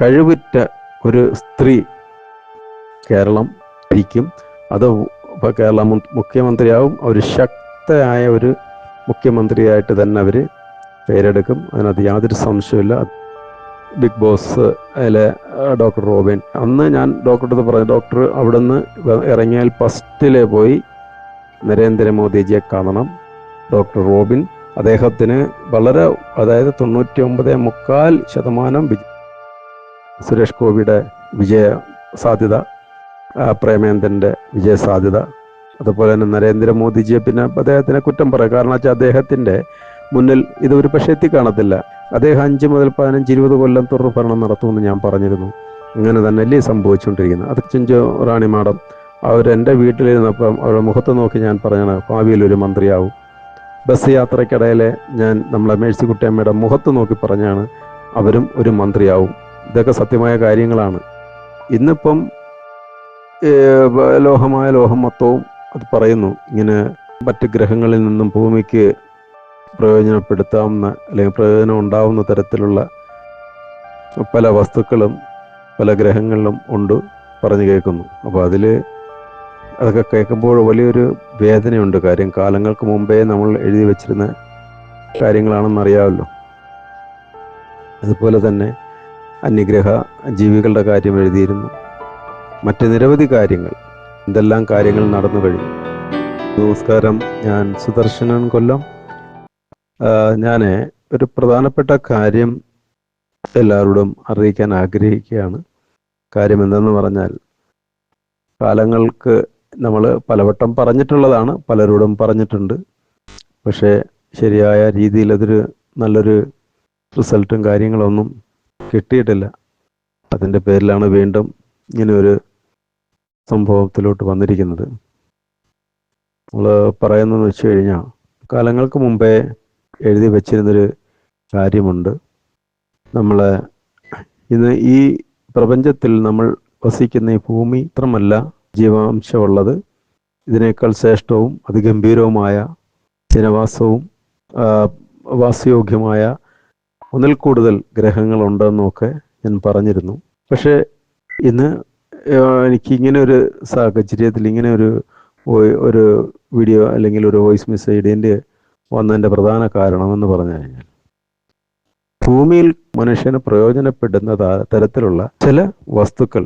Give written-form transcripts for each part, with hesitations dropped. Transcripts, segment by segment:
കഴിവുറ്റ ഒരു സ്ത്രീ കേരളം ഭരിക്കും. അത് ഇപ്പോൾ കേരള മുഖ്യമന്ത്രിയാവും. അവർ ശക്തയായ ഒരു മുഖ്യമന്ത്രിയായിട്ട് തന്നെ അവർ പേരെടുക്കും. അതിനകത്ത് യാതൊരു സംശയമില്ല. ബിഗ് ബോസ് അതിലെ ഡോക്ടർ റോബിൻ, അന്ന് ഞാൻ ഡോക്ടറുടെ അടുത്ത് പറഞ്ഞു, ഡോക്ടർ അവിടെ നിന്ന് ഇറങ്ങിയാൽ ഫസ്റ്റിലെ പോയി നരേന്ദ്രമോദിജിയെ കാണണം. ഡോക്ടർ റോബിൻ അദ്ദേഹത്തിന് വളരെ, അതായത് 99.4% സുരേഷ് ഗോപിയുടെ വിജയ സാധ്യത, പ്രേമേന്ദ്രൻ്റെ വിജയ സാധ്യത, അതുപോലെ തന്നെ നരേന്ദ്രമോദിജിയെ പിന്നെ അദ്ദേഹത്തിനെ കുറ്റം പറയാം. കാരണം വെച്ചാൽ അദ്ദേഹത്തിൻ്റെ മുന്നിൽ ഇതൊരു പക്ഷേ എത്തിക്കാണത്തില്ല. അദ്ദേഹം 5 മുതൽ 15, 20 കൊല്ലം തുടർ ഭരണം നടത്തുമെന്ന് ഞാൻ പറഞ്ഞിരുന്നു. അങ്ങനെ തന്നെയല്ലേ സംഭവിച്ചുകൊണ്ടിരിക്കുന്നത്. അത് ചിഞ്ചു റാണി മാഡം അവരെൻ്റെ വീട്ടിലിരുന്നപ്പം അവരുടെ മുഖത്ത് നോക്കി ഞാൻ പറഞ്ഞാണ് ഭാവിയിൽ ഒരു മന്ത്രിയാവും. ബസ് യാത്രയ്ക്കിടയിൽ ഞാൻ നമ്മളെ മേഴ്സിക്കുട്ടിയമ്മയുടെ മുഖത്ത് നോക്കി പറഞ്ഞാണ് അവരും ഒരു മന്ത്രിയാവും. ഇതൊക്കെ സത്യമായ കാര്യങ്ങളാണ്. ഇന്നിപ്പം ലോഹമായ ലോഹം മൊത്തവും അത് പറയുന്നു. ഇങ്ങനെ മറ്റ് ഗ്രഹങ്ങളിൽ നിന്നും ഭൂമിക്ക് പ്രയോജനപ്പെടുത്താവുന്ന അല്ലെങ്കിൽ പ്രയോജനം ഉണ്ടാവുന്ന തരത്തിലുള്ള പല വസ്തുക്കളും പല ഗ്രഹങ്ങളിലും ഉണ്ട് പറഞ്ഞു കേൾക്കുന്നു. അപ്പോൾ അതൊക്കെ കേൾക്കുമ്പോൾ വലിയൊരു വേദനയുണ്ട്. കാര്യം കാലങ്ങൾക്ക് മുമ്പേ നമ്മൾ എഴുതി വച്ചിരുന്ന കാര്യങ്ങളാണെന്നറിയാമല്ലോ. അതുപോലെ തന്നെ അന്യഗ്രഹ ജീവികളുടെ കാര്യം എഴുതിയിരുന്നു. മറ്റ് നിരവധി കാര്യങ്ങൾ, എന്തെല്ലാം കാര്യങ്ങൾ നടന്നു കഴിഞ്ഞു. നമസ്കാരം, ഞാൻ സുദർശനൻ കൊല്ലം. ഞാൻ ഒരു പ്രധാനപ്പെട്ട കാര്യം എല്ലാവരോടും അറിയിക്കാൻ ആഗ്രഹിക്കുകയാണ്. കാര്യം എന്തെന്ന് പറഞ്ഞാൽ, കാലങ്ങൾക്ക് നമ്മൾ പലവട്ടം പറഞ്ഞിട്ടുള്ളതാണ്, പലരോടും പറഞ്ഞിട്ടുണ്ട്. പക്ഷേ ശരിയായ രീതിയിൽ അതൊരു നല്ലൊരു റിസൾട്ടും കാര്യങ്ങളൊന്നും കിട്ടിയിട്ടില്ല. അതിൻ്റെ പേരിലാണ് വീണ്ടും ഇങ്ങനെ ഒരു സംഭവത്തിലോട്ട് വന്നിരിക്കുന്നത്. നമ്മൾ പറയുന്നതെന്ന് വെച്ച് കഴിഞ്ഞാൽ, കാലങ്ങൾക്ക് മുമ്പേ എഴുതി വച്ചിരുന്നൊരു കാര്യമുണ്ട്. നമ്മൾ ഇന്ന് ഈ പ്രപഞ്ചത്തിൽ നമ്മൾ വസിക്കുന്ന ഈ ഭൂമി മാത്രമല്ല ജീവാംശമുള്ളത്, ഇതിനേക്കാൾ ശ്രേഷ്ഠവും അതിഗംഭീരവുമായ ജനവാസവും വാസയോഗ്യമായ ഒന്നിൽ കൂടുതൽ ഗ്രഹങ്ങളുണ്ടെന്നൊക്കെ ഞാൻ പറഞ്ഞിരുന്നു. പക്ഷേ ഇന്ന് എനിക്കിങ്ങനെ ഒരു സാഹചര്യത്തിൽ ഇങ്ങനെ ഒരു വീഡിയോ അല്ലെങ്കിൽ ഒരു വോയിസ് മെസ്സേജ് വന്നതിൻ്റെ പ്രധാന കാരണമെന്ന് പറഞ്ഞു കഴിഞ്ഞാൽ, ഭൂമിയിൽ മനുഷ്യന് പ്രയോജനപ്പെടുന്ന തരത്തിലുള്ള ചില വസ്തുക്കൾ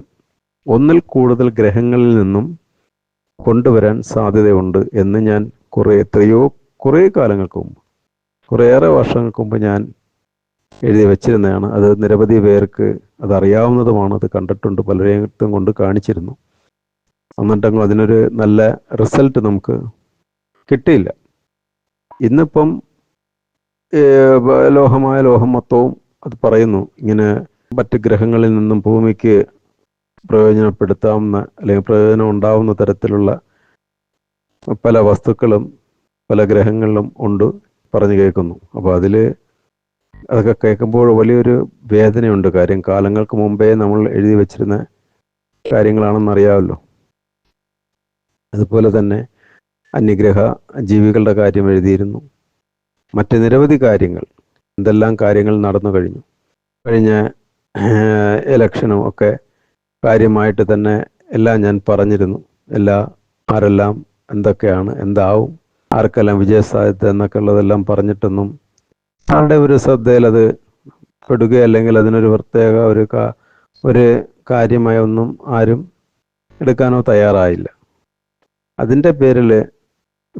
ഒന്നിൽ കൂടുതൽ ഗ്രഹങ്ങളിൽ നിന്നും കൊണ്ടുവരാൻ സാധ്യതയുണ്ട് എന്ന് ഞാൻ കുറേ കാലങ്ങൾക്ക് മുമ്പ്, കുറേയേറെ വർഷങ്ങൾക്ക് മുമ്പ് ഞാൻ എഴുതി വച്ചിരുന്നതാണ്. അത് നിരവധി പേർക്ക് അതറിയാവുന്നതുമാണ്. അത് കണ്ടിട്ടുണ്ട്, പലരെയും കൊണ്ട് കാണിച്ചിരുന്നു. എന്നിട്ടെങ്കിലും അതിനൊരു നല്ല റിസൾട്ട് നമുക്ക് കിട്ടിയില്ല. ഇന്നിപ്പം ലോഹമായ ലോഹം മൊത്തവും അത് പറയുന്നു. ഇങ്ങനെ മറ്റ് ഗ്രഹങ്ങളിൽ നിന്നും ഭൂമിക്ക് പ്രയോജനപ്പെടുത്താവുന്ന അല്ലെങ്കിൽ പ്രയോജനം ഉണ്ടാവുന്ന തരത്തിലുള്ള പല വസ്തുക്കളും പല ഗ്രഹങ്ങളിലും ഉണ്ട് പറഞ്ഞു കേൾക്കുന്നു. അപ്പോൾ അതൊക്കെ കേൾക്കുമ്പോൾ വലിയൊരു വേദനയുണ്ട്. കാര്യം കാലങ്ങൾക്ക് മുമ്പേ നമ്മൾ എഴുതി വച്ചിരുന്ന കാര്യങ്ങളാണെന്നറിയാമല്ലോ. അതുപോലെ തന്നെ അന്യഗ്രഹ ജീവികളുടെ കാര്യം എഴുതിയിരുന്നു. മറ്റ് നിരവധി കാര്യങ്ങൾ, എന്തെല്ലാം കാര്യങ്ങൾ നടന്നു കഴിഞ്ഞു. കഴിഞ്ഞ ഇലക്ഷനും ഒക്കെ കാര്യമായിട്ട് തന്നെ എല്ലാം ഞാൻ പറഞ്ഞിരുന്നു. ആരെല്ലാം എന്തൊക്കെയാണ്, എന്താവും, ആർക്കെല്ലാം വിജയസാധ്യത എന്നൊക്കെ ഉള്ളതെല്ലാം പറഞ്ഞിട്ടൊന്നും ആരുടെ ഒരു ശ്രദ്ധയിൽ അത് പെടുക അല്ലെങ്കിൽ അതിനൊരു പ്രത്യേക ഒരു കാര്യമായ ഒന്നും ആരും എടുക്കാനോ തയ്യാറായില്ല. അതിൻ്റെ പേരിൽ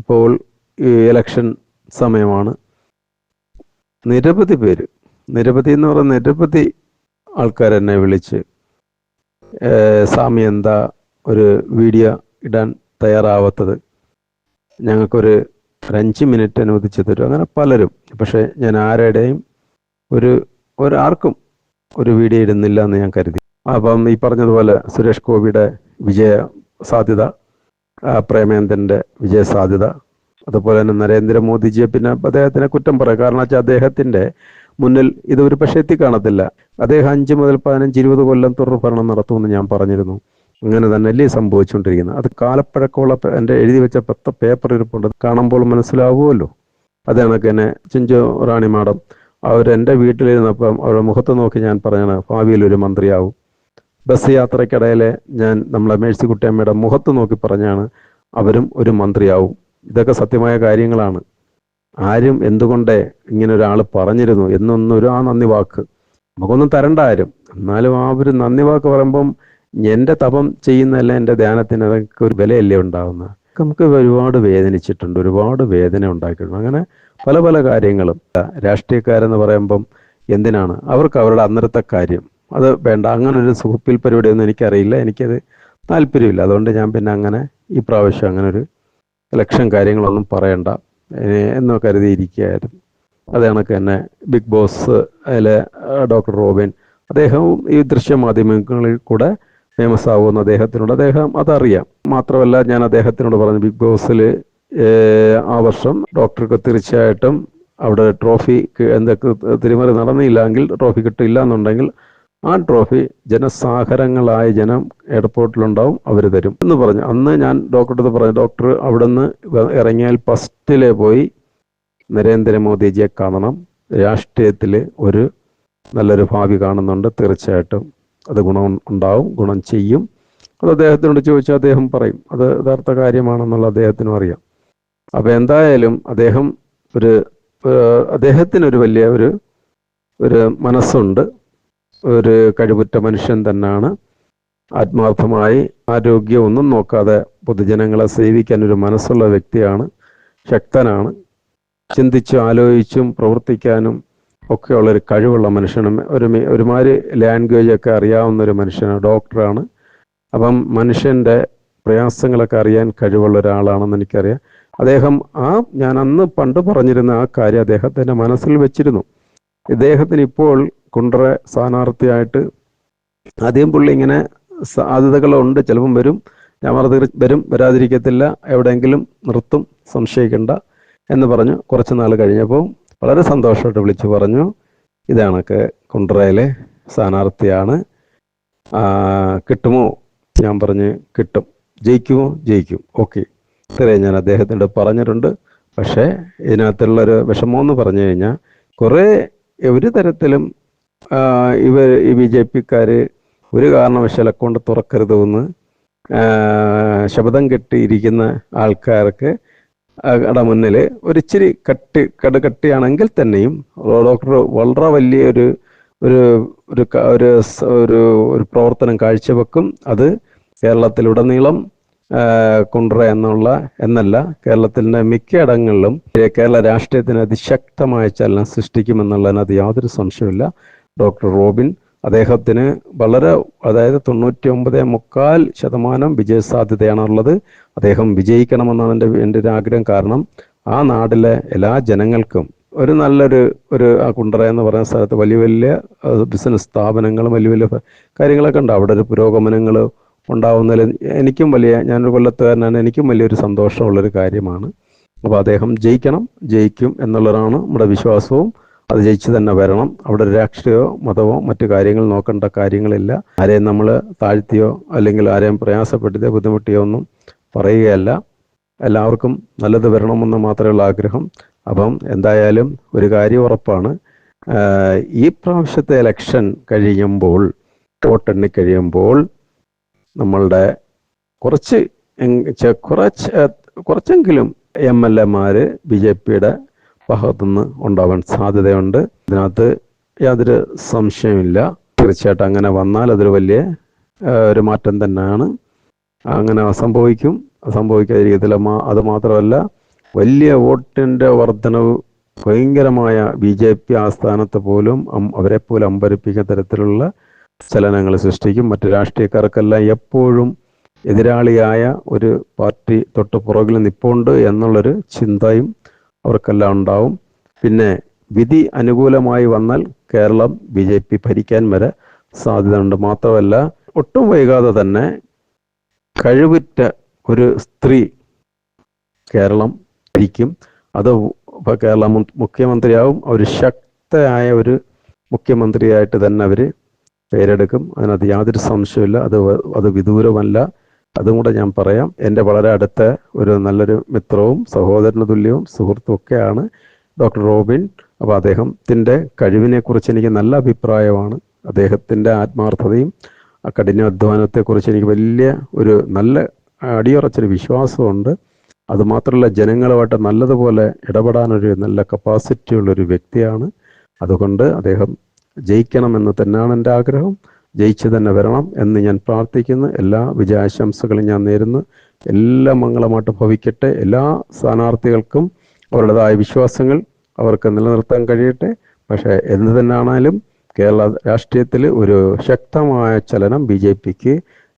ഇപ്പോൾ ഈ ഇലക്ഷൻ സമയമാണ്. നിരവധി എന്ന് പറഞ്ഞ നിരവധി ആൾക്കാർ എന്നെ വിളിച്ച്, സ്വാമി എന്താ ഒരു വീഡിയോ ഇടാൻ തയ്യാറാവാത്തത്, ഞങ്ങൾക്കൊരു 5 മിനിറ്റ് അനുവദിച്ചു തരും, അങ്ങനെ പലരും. പക്ഷേ ഞാൻ ആരുടെയും ആർക്കും ഒരു വീഡിയോ ഇടുന്നില്ല എന്ന് ഞാൻ കരുതി. അപ്പം ഈ പറഞ്ഞതുപോലെ സുരേഷ് ഗോപിയുടെ വിജയ സാധ്യത, പ്രേമേന്ദ്രൻ്റെ വിജയ സാധ്യത, അതുപോലെ തന്നെ നരേന്ദ്രമോദിജിയെ പിന്നെ അദ്ദേഹത്തിനെ കുറ്റം പറയാം. കാരണം വെച്ചാൽ അദ്ദേഹത്തിൻ്റെ മുന്നിൽ ഇതൊരു പക്ഷേ എത്തിക്കാണത്തില്ല. അദ്ദേഹം 5 മുതൽ 15, 20 കൊല്ലം തുടർ ഭരണം നടത്തുമെന്ന് ഞാൻ പറഞ്ഞിരുന്നു. അങ്ങനെ തന്നെയല്ലേ സംഭവിച്ചുകൊണ്ടിരിക്കുന്നത്. അത് കാലപ്പഴക്കമുള്ള എൻ്റെ എഴുതി വെച്ച 10 പേപ്പർ ഇരിപ്പുണ്ട്, കാണുമ്പോൾ മനസ്സിലാവുമല്ലോ. അത് കണക്ക് തന്നെ ചിഞ്ചു റാണി മാഡം അവരെൻ്റെ വീട്ടിലിരുന്നപ്പം അവരുടെ മുഖത്ത് നോക്കി ഞാൻ പറഞ്ഞാണ് ഭാവിയിൽ ഒരു മന്ത്രിയാവും. ബസ് യാത്രക്കിടയിൽ ഞാൻ നമ്മളെ മേഴ്സിക്കുട്ടിയമ്മയുടെ മുഖത്ത് നോക്കി പറഞ്ഞാണ് അവരും ഒരു മന്ത്രിയാവും. ഇതൊക്കെ സത്യമായ കാര്യങ്ങളാണ്. ആരും എന്തുകൊണ്ടേ ഇങ്ങനെ ഒരാൾ പറഞ്ഞിരുന്നു എന്നൊന്നൊരു ആ നന്ദി വാക്ക് നമുക്കൊന്നും തരണ്ട ആരും. എന്നാലും ആ ഒരു നന്ദി വാക്ക് പറയുമ്പം എൻ്റെ തപം ചെയ്യുന്നതല്ല എൻ്റെ ധ്യാനത്തിന് അതൊക്കെ ഒരു വിലയല്ലേ ഉണ്ടാവുന്നത്. നമുക്ക് ഒരുപാട് വേദനിച്ചിട്ടുണ്ട്, ഒരുപാട് വേദന ഉണ്ടാക്കിയിട്ടുണ്ട്. അങ്ങനെ പല പല കാര്യങ്ങളും. രാഷ്ട്രീയക്കാരെന്ന് പറയുമ്പം എന്തിനാണ് അവർക്ക് അവരുടെ അന്നരത്തെ കാര്യം അത് വേണ്ട. അങ്ങനെ ഒരു സുഹൃപ്പിൽ പരിപാടിയൊന്നും എനിക്കറിയില്ല, എനിക്കത് താല്പര്യമില്ല. അതുകൊണ്ട് ഞാൻ പിന്നെ അങ്ങനെ ഈ പ്രാവശ്യം അങ്ങനെ ഒരു ഇലക്ഷൻ കാര്യങ്ങളൊന്നും പറയണ്ട എന്ന് കരുതിയിരിക്കുകയായിരുന്നു. അത് കണക്ക് തന്നെ ബിഗ് ബോസ് അതിലെ ഡോക്ടർ റോബിൻ അദ്ദേഹവും ഈ ദൃശ്യമാധ്യമങ്ങളിൽ കൂടെ ഫേമസ് ആവുമെന്ന് അദ്ദേഹം അതറിയാം. മാത്രമല്ല ഞാൻ അദ്ദേഹത്തിനോട് പറഞ്ഞു ബിഗ് ബോസിൽ ആ വർഷം ഡോക്ടർക്ക് തീർച്ചയായിട്ടും അവിടെ ട്രോഫി എന്തൊക്കെ തിരിമറി നടന്നില്ലെങ്കിൽ ട്രോഫി കിട്ടില്ല എന്നുണ്ടെങ്കിൽ ആ ട്രോഫി ജനസാഗരങ്ങളായ ജനം എയർപോർട്ടിലുണ്ടാവും, അവർ തരും എന്ന് പറഞ്ഞു. അന്ന് ഞാൻ ഡോക്ടറുടെ അടുത്ത് പറഞ്ഞു, ഡോക്ടർ അവിടെ നിന്ന് ഇറങ്ങിയാൽ ഫസ്റ്റിലെ പോയി നരേന്ദ്രമോദിജിയെ കാണണം, രാഷ്ട്രീയത്തിൽ ഒരു നല്ലൊരു ഭാവി കാണുന്നുണ്ട്, തീർച്ചയായിട്ടും അത് ഗുണം ഉണ്ടാവും, ഗുണം ചെയ്യും. അത് അദ്ദേഹത്തിനോട് ചോദിച്ചാൽ അദ്ദേഹം പറയും അത് യഥാർത്ഥ കാര്യമാണെന്നുള്ള അദ്ദേഹത്തിനും അറിയാം. അപ്പം എന്തായാലും അദ്ദേഹത്തിനൊരു വലിയ ഒരു മനസ്സുണ്ട്, ഒരു കഴിവുറ്റ മനുഷ്യൻ തന്നെയാണ്. ആത്മാർത്ഥമായി ആരോഗ്യമൊന്നും നോക്കാതെ പൊതുജനങ്ങളെ സേവിക്കാൻ ഒരു മനസ്സുള്ള വ്യക്തിയാണ്, ശക്തനാണ്, ചിന്തിച്ചും ആലോചിച്ചും പ്രവർത്തിക്കാനും ഒക്കെയുള്ളൊരു കഴിവുള്ള മനുഷ്യനും ഒരുമാതിരി ലാംഗ്വേജ് ഒക്കെ അറിയാവുന്ന ഒരു മനുഷ്യനാണ്, ഡോക്ടറാണ്. അപ്പം മനുഷ്യൻ്റെ പ്രയാസങ്ങളൊക്കെ അറിയാൻ കഴിവുള്ള ഒരാളാണെന്ന് എനിക്കറിയാം. ഞാൻ അന്ന് പണ്ട് പറഞ്ഞിരുന്ന ആ കാര്യം അദ്ദേഹത്തിൻ്റെ മനസ്സിൽ വെച്ചിരുന്നു. ഇദ്ദേഹത്തിന് ഇപ്പോൾ കുണ്ട്ര സ്ഥാനാർത്ഥിയായിട്ട് ആദ്യം പുള്ളി ഇങ്ങനെ സാധ്യതകളുണ്ട്, ചിലപ്പം വരും, ഞാൻ വരും, വരാതിരിക്കത്തില്ല, എവിടെയെങ്കിലും നിർത്തും, സംശയിക്കണ്ട എന്ന് പറഞ്ഞു. കുറച്ച് നാൾ കഴിഞ്ഞപ്പോൾ വളരെ സന്തോഷമായിട്ട് വിളിച്ചു പറഞ്ഞു ഇതാണൊക്കെ കുണ്ട്രയിലെ സ്ഥാനാർത്ഥിയാണ്, കിട്ടുമോ? ഞാൻ പറഞ്ഞ് കിട്ടും. ജയിക്കുമോ? ജയിക്കും. ഓക്കെ, ഇത്രയും ഞാൻ അദ്ദേഹത്തിനോട് പറഞ്ഞിട്ടുണ്ട്. പക്ഷേ ഇതിനകത്തുള്ളൊരു വിഷമമെന്ന് പറഞ്ഞു കഴിഞ്ഞാൽ കുറേ ഒരു തരത്തിലും ഈ BJP-ക്കാർ ഒരു കാരണവശാൽ അക്കൗണ്ട് തുറക്കരുതെന്ന് ശബ്ദം കെട്ടിയിരിക്കുന്ന ആൾക്കാർക്ക് മുന്നിൽ ഒരിച്ചിരി കട്ടിയാണെങ്കിൽ തന്നെയും ഡോക്ടർ വളരെ വലിയ ഒരു പ്രവർത്തനം കാഴ്ചവെക്കും. അത് കേരളത്തിലുടനീളം കുണ്ട്ര എന്നല്ല കേരളത്തിൻ്റെ മിക്കയിടങ്ങളിലും കേരള രാഷ്ട്രീയത്തിന് അതിശക്തമായ ചലനം സൃഷ്ടിക്കുമെന്നുള്ളതിനകത്ത് യാതൊരു സംശയമില്ല. ഡോക്ടർ റോബിൻ അദ്ദേഹത്തിന് വളരെ, അതായത് 99.4% വിജയസാധ്യതയാണുള്ളത്. അദ്ദേഹം വിജയിക്കണമെന്നാണ് എൻ്റെ ഒരു ആഗ്രഹം. കാരണം ആ നാട്ടിലെ എല്ലാ ജനങ്ങൾക്കും ഒരു നല്ലൊരു ആ കുണ്ട്ര എന്ന് പറയുന്ന സ്ഥലത്ത് വലിയ വലിയ ബിസിനസ് സ്ഥാപനങ്ങളും വലിയ വലിയ കാര്യങ്ങളൊക്കെ ഉണ്ട്. അവിടെ ഒരു പുരോഗമനങ്ങൾ ഉണ്ടാവുന്നതിൽ ഞാനൊരു കൊല്ലത്തുകാരനാണ്, എനിക്കും വലിയൊരു സന്തോഷമുള്ളൊരു കാര്യമാണ്. അപ്പോൾ അദ്ദേഹം ജയിക്കും എന്നുള്ളതാണ് നമ്മുടെ വിശ്വാസവും. അത് ജയിച്ച് തന്നെ വരണം. അവിടെ രാഷ്ട്രീയമോ മതമോ മറ്റു കാര്യങ്ങൾ നോക്കേണ്ട കാര്യങ്ങളില്ല. ആരെയും നമ്മൾ താഴ്ത്തിയോ അല്ലെങ്കിൽ ആരെയും പ്രയാസപ്പെടുത്തിയോ ബുദ്ധിമുട്ടിയോ ഒന്നും പറയുകയല്ല. എല്ലാവർക്കും നല്ലത് വരണമെന്ന് മാത്രമുള്ള ആഗ്രഹം. അപ്പം എന്തായാലും ഒരു കാര്യം ഉറപ്പാണ്, ഈ പ്രാവശ്യത്തെ ഇലക്ഷൻ കഴിയുമ്പോൾ, വോട്ടെണ്ണി കഴിയുമ്പോൾ നമ്മളുടെ കുറച്ചെങ്കിലും MLA-മാർ BJP-യുടെ ഭാഗത്തുനിന്ന് ഉണ്ടാവാൻ സാധ്യതയുണ്ട്. ഇതിനകത്ത് യാതൊരു സംശയമില്ല. തീർച്ചയായിട്ടും അങ്ങനെ വന്നാൽ അതൊരു വലിയ ഒരു മാറ്റം തന്നെയാണ്. അങ്ങനെ സംഭവിക്കാതിരിക്കത്തില്ല. അത് മാത്രമല്ല, വലിയ വോട്ടിൻ്റെ വർധനവ്, ഭയങ്കരമായ BJP ആസ്ഥാനത്ത് പോലും അവരെ പോലും അമ്പരിപ്പിക്കുന്ന തരത്തിലുള്ള ചലനങ്ങൾ സൃഷ്ടിക്കും. മറ്റു രാഷ്ട്രീയക്കാർക്കെല്ലാം എപ്പോഴും എതിരാളിയായ ഒരു പാർട്ടി തൊട്ട് പുറകിൽ നിൽപ്പുണ്ട് എന്നുള്ളൊരു ചിന്തയും അവർക്കെല്ലാം ഉണ്ടാവും. പിന്നെ വിധി അനുകൂലമായി വന്നാൽ കേരളം BJP ഭരിക്കാൻ വരെ സാധ്യതയുണ്ട്. മാത്രമല്ല, ഒട്ടും വൈകാതെ തന്നെ കഴിവുറ്റ ഒരു സ്ത്രീ കേരളം ഭരിക്കും. അത് കേരള മുഖ്യമന്ത്രിയാവും. അവർ ശക്തയായ ഒരു മുഖ്യമന്ത്രിയായിട്ട് തന്നെ അവർ പേരെടുക്കും. അതിനകത്ത് യാതൊരു സംശയമില്ല. അത് വിദൂരമല്ല. അതും കൂടെ ഞാൻ പറയാം. എൻ്റെ വളരെ അടുത്ത ഒരു നല്ലൊരു മിത്രവും സഹോദരന് തുല്യവും സുഹൃത്തും ഒക്കെയാണ് ഡോക്ടർ റോബിൻ. അപ്പോൾ അദ്ദേഹത്തിൻ്റെ കഴിവിനെക്കുറിച്ച് എനിക്ക് നല്ല അഭിപ്രായമാണ്. അദ്ദേഹത്തിൻ്റെ ആത്മാർത്ഥതയും കഠിനാധ്വാനത്തെക്കുറിച്ച് എനിക്ക് വലിയ ഒരു നല്ല അടിയുറച്ചൊരു വിശ്വാസമുണ്ട്. അതുമാത്രമല്ല, ജനങ്ങളുമായിട്ട് നല്ലതുപോലെ ഇടപെടാനൊരു നല്ല കപ്പാസിറ്റി ഉള്ളൊരു വ്യക്തിയാണ്. അതുകൊണ്ട് അദ്ദേഹം ജയിക്കണമെന്ന് തന്നെയാണ് എൻ്റെ ആഗ്രഹം. ജയിച്ചു തന്നെ വരണം എന്ന് ഞാൻ പ്രാർത്ഥിക്കുന്നു. എല്ലാ വിജയാശംസകളും ഞാൻ നേരുന്നു. എല്ലാം മംഗളമായിട്ട് ഭവിക്കട്ടെ. എല്ലാ സ്ഥാനാർത്ഥികൾക്കും അവരുടേതായ വിശ്വാസങ്ങൾ അവർക്ക് നിലനിർത്താൻ കഴിയട്ടെ. പക്ഷേ എന്ത് തന്നെയാണെങ്കിലും കേരള രാഷ്ട്രീയത്തിൽ ഒരു ശക്തമായ ചലനം BJPക്ക്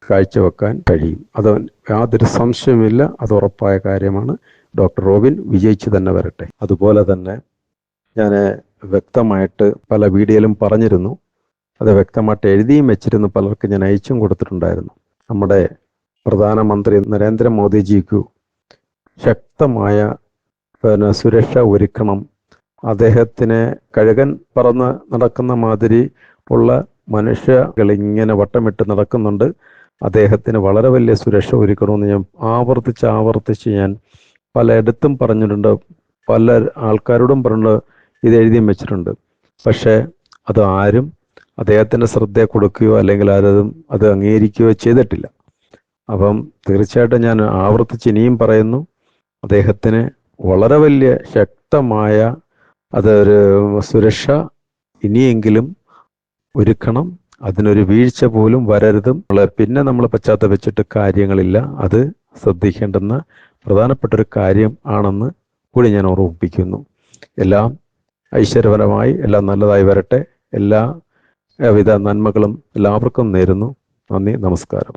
കാഴ്ചവെക്കാൻ കഴിയും. അത് യാതൊരു സംശയമില്ല, അത് ഉറപ്പായ കാര്യമാണ്. ഡോക്ടർ റോബിൻ വിജയിച്ചു തന്നെ വരട്ടെ. അതുപോലെ തന്നെ ഞാൻ വ്യക്തമായിട്ട് പല വീഡിയോയിലും പറഞ്ഞിരുന്നു, അത് വ്യക്തമായിട്ട് എഴുതിയും വെച്ചിരുന്നു, പലർക്ക് ഞാൻ അയച്ചും കൊടുത്തിട്ടുണ്ടായിരുന്നു. നമ്മുടെ പ്രധാനമന്ത്രി നരേന്ദ്രമോദിജിക്ക് ശക്തമായ സുരക്ഷ ഒരുക്കണം. അദ്ദേഹത്തിന് കഴുകൻ പറന്ന് നടക്കുന്ന മാതിരി ഉള്ള മനുഷ്യകൾ ഇങ്ങനെ വട്ടമിട്ട് നടക്കുന്നുണ്ട്. അദ്ദേഹത്തിന് വളരെ വലിയ സുരക്ഷ ഒരുക്കണമെന്ന് ഞാൻ ആവർത്തിച്ച് ഞാൻ പലയിടത്തും പറഞ്ഞിട്ടുണ്ട്. പല ആൾക്കാരോടും പറഞ്ഞിട്ടുണ്ട്, ഇത് എഴുതിയും വെച്ചിട്ടുണ്ട്. പക്ഷേ അത് ആരും അദ്ദേഹത്തിൻ്റെ ശ്രദ്ധ കൊടുക്കുകയോ അല്ലെങ്കിൽ ആരും അത് അംഗീകരിക്കുകയോ ചെയ്തിട്ടില്ല. അപ്പം തീർച്ചയായിട്ടും ഞാൻ ആവർത്തിച്ച് ഇനിയും പറയുന്നു, അദ്ദേഹത്തിന് വളരെ വലിയ ശക്തമായ അതൊരു സുരക്ഷ ഇനിയെങ്കിലും ഒരുക്കണം. അതിനൊരു വീഴ്ച പോലും വരരുതും. പിന്നെ നമ്മൾ പശ്ചാത്തപിച്ചിട്ട് കാര്യങ്ങളില്ല. അത് ശ്രദ്ധിക്കേണ്ടുന്ന പ്രധാനപ്പെട്ടൊരു കാര്യം ആണെന്ന് കൂടി ഞാൻ ഓർമ്മിപ്പിക്കുന്നു. എല്ലാം ഐശ്വര്യപരമായി എല്ലാം നല്ലതായി വരട്ടെ. എല്ലാ വിധ നന്മകളും എല്ലാവർക്കും നേരുന്നു. നന്ദി, നമസ്കാരം.